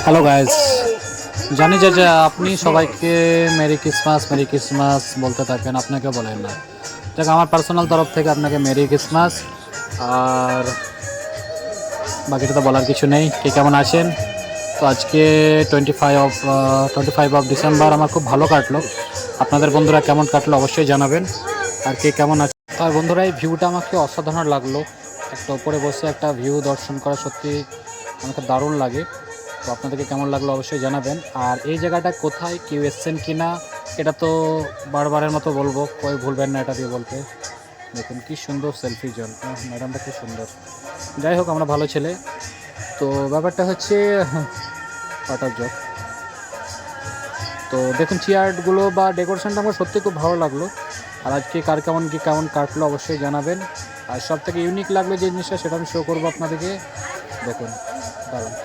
Hello guys, জানি যে আপনি সবাইকে মেরি ক্রিসমাস বলতে থাকেন, আপনাকে বলেন না। দেখ, আমার পার্সোনাল তরফ থেকে আপনাকে মেরি ক্রিসমাস। আর বাকিটা তো বলার কিছু নেই। কে কেমন আছেন? তো আজকে 25 অফ ডিসেম্বর আমার খুব ভালো কাটলো। আপনাদের বন্ধুরা কেমন কাটলো অবশ্যই জানাবেন। আর কে কেমন আছে। আর বন্ধুরা, এই ভিউটা আমাকে অসাধারণ লাগলো। একটা উপরে বসে একটা ভিউ দর্শন করা সত্যি আমাকে দারুণ লাগে। তো আপনাদেরকে কেমন লাগলো অবশ্যই জানাবেন। আর এই জায়গাটা কোথায়, কেউ এসছেন কি না, এটা তো বারবারের মতো বলবো, কেউ ভুলবেন না এটা দিয়ে বলতে। দেখুন কি সুন্দর সেলফি জোন, ম্যাডামটা খুব সুন্দর। যাই হোক, আমরা ভালো ছেলে। তো ব্যাপারটা হচ্ছে পাটার জোক। তো দেখুন চেয়ারগুলো বা ডেকোরেশনটা আমার সত্যি খুব ভালো লাগলো। আর আজকে কার কেমন কাটলো অবশ্যই জানাবেন। আর সব থেকে ইউনিক লাগলো যে জিনিসটা, সেটা আমি শো করবো আপনাদেরকে। দেখুন, দাঁড়ান।